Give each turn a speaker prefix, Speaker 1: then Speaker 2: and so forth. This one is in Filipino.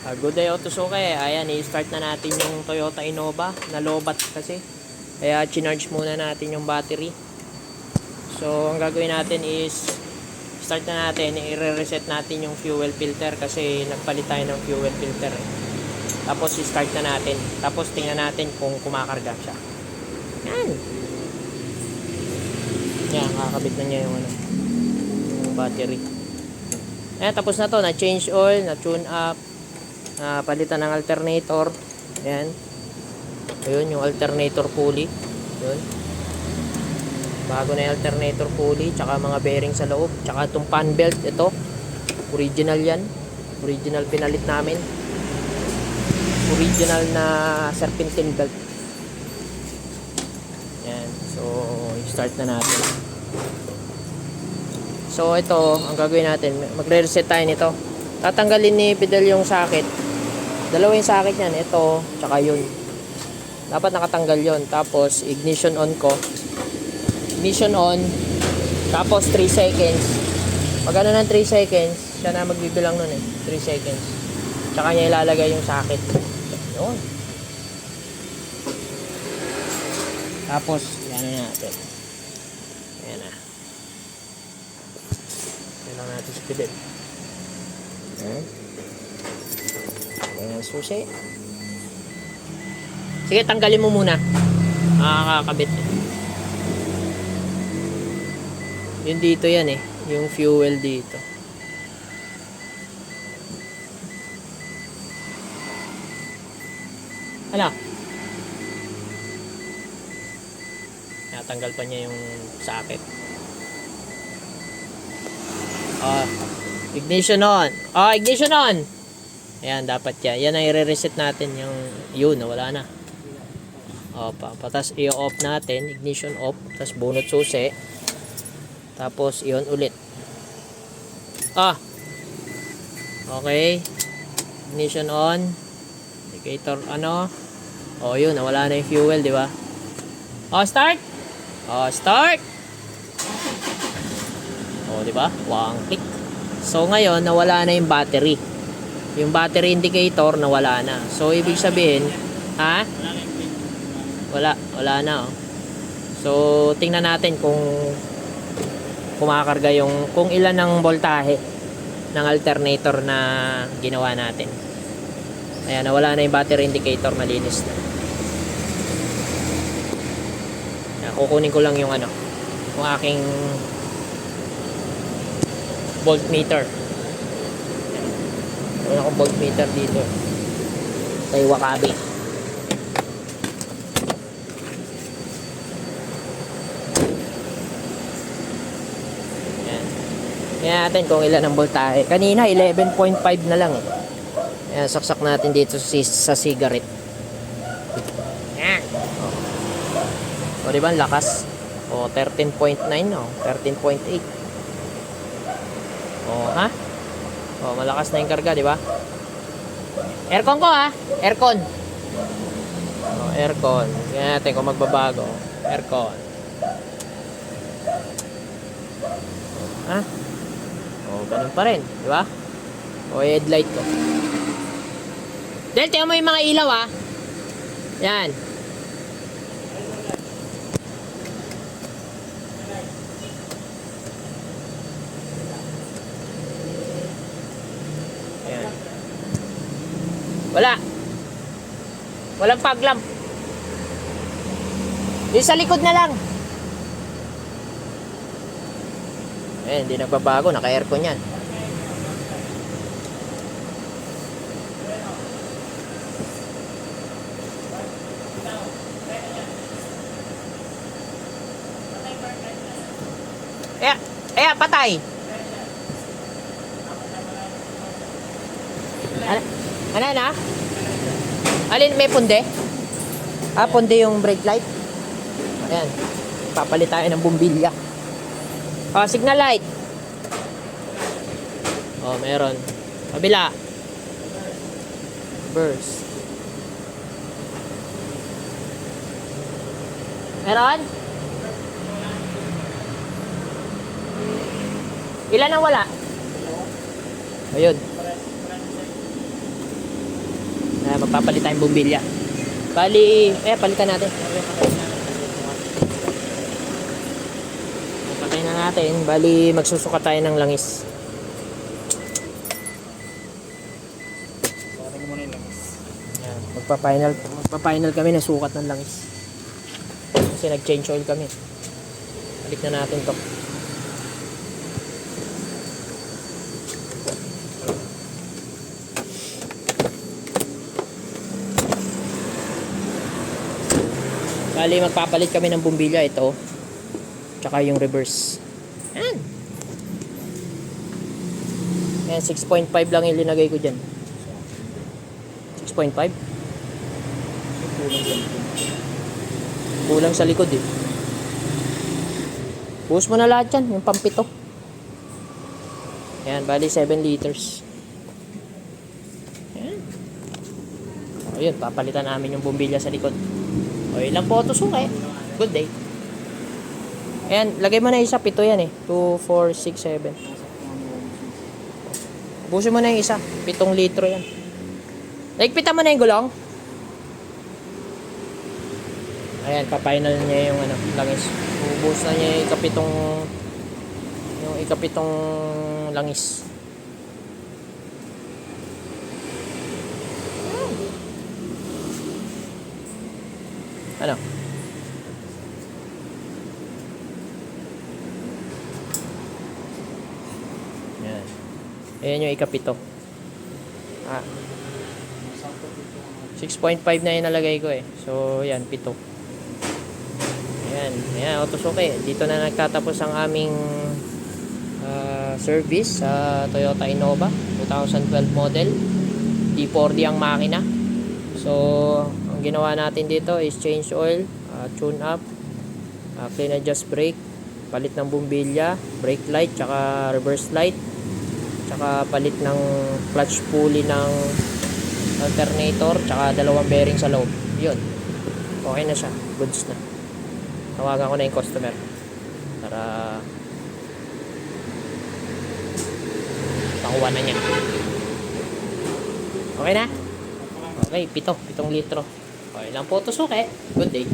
Speaker 1: Good day, Otosuke. Ayan, i-start na natin yung Toyota Innova na low-bat kasi. Kaya chinarge muna natin yung battery. So, ang gagawin natin is start na natin, i-reset natin yung fuel filter kasi nagpalit tayo ng fuel filter. Tapos i-start na natin. Tapos tingnan natin kung kumakarga siya. Yan. Yan, kakabit na niya yung yung battery. Ayan, tapos na to. Na-change oil, na-tune up, palitan ng alternator. Ayan. Ayun, yung alternator pulley. Yun. Bago na yung alternator pulley, tsaka mga bearing sa loob, tsaka itong fan belt, ito. Original yan. Original pinalit namin. Original na serpentine belt. Ayan. So, start na natin. So, ito, ang gagawin natin, magre-reset tayo nito. Tatanggalin ni Fidel yung socket. Dalawa yung socket yan. Ito, tsaka yun. Dapat nakatanggal yun. Tapos, ignition on ko. Ignition on. Tapos, 3 seconds. Pag ano ng 3 seconds, siya na magbibilang nun eh. 3 seconds. Tsaka niya ilalagay yung socket. Yun. Tapos, yan na natin. Ayan na. Yan lang natin si Fidel. Ayan ang susi. Sige, tanggalin mo muna. Nakakabit. Yung dito yan eh. Yung fuel dito. Ano? Natanggal pa niya yung socket. Ignition on. Ignition on. Ayan, dapat yan. Yan ang i-reset natin yung yun, wala na. Patas i-off natin, ignition off, tapos bunot susi. Tapos iyon ulit. Okay. Ignition on. Indicator ano? Yun, nawala na yung fuel, di ba? Start. Start. Di ba? One click. So ngayon nawala na yung battery. Yung battery indicator nawala na. So ibig sabihin, wala na. So tingnan natin kung kumakarga kung ilan ang voltahe ng alternator na ginawa natin. Ayan, nawala na yung battery indicator, malinis na. Ayan, kukunin ko lang yung aking voltmeter. Meron akong voltmeter dito kay Wakabi. Ayan. Tingnan natin kung ilan ang voltahe. Kanina 11.5 na lang eh. Ayan, saksak natin dito sa cigarette. Ayan. Diba ang lakas? 13.9 13.8. Malakas na yung karga, di ba? Aircon ko aircon. Aircon. Tingnan natin kung magbabago. Aircon. Ganun pa rin, di ba? Headlight ko. Del, tingnan mo yung mga ilaw Yan. Walang fog lamp. Yung sa likod na lang. Hindi nagbabago, naka-aircon yan. Patay. Ano na? Alin, may punde? Punde yung brake light. Ayan. Papalit tayo ng bumbilya. Signal light. Meron. Kabila. Burst. Meron? Ilan ang wala? Ayun. papalit tayong bumbilya. Bali, palitan natin. Patay na natin. Bali, magsusukat tayo ng langis. Yan, magpa-final kami ng sukat ng langis. Kasi nag-change oil kami. Balik na natin to. Bali, magpapalit kami ng bumbilya. Ito. Tsaka yung reverse. Yan. Yan, 6.5 lang yung linagay ko dyan. 6.5? Kulang sa likod eh. Buhos mo na lahat yan. Yung pampito. Yan, bali 7 liters. Yan. O yun, papalitan namin yung bumbilya sa likod. O ilang po ito suka eh. Good day. Ayan, lagay mo na isa. Pito yan eh. 2, 4, 6, 7. Busin mo na yung isa. 7 litro yan. Naigpitan mo na yung gulong. Ayan, papainal niya yung langis. Ubus na niya yung ikapitong langis. Ano? Yan. Ayan yung ikapito. 6.5 na yung nalagay ko eh. So, yan, pito. Ayan. Ayan, Otosuke. Dito na nagtatapos ang aming service sa Toyota Innova 2012 model. D4D ang makina. So, ang ginawa natin dito is change oil, tune up, clean adjust brake, palit ng bumbilya, brake light, tsaka reverse light, tsaka palit ng clutch pulley ng alternator, tsaka dalawang bearing sa loob. Yun. Okay na siya. Goods na. Tawagan ko na yung customer para pakuha na niya. Okay na? Okay, 7 litro. Okay lang po ito suke. Good day.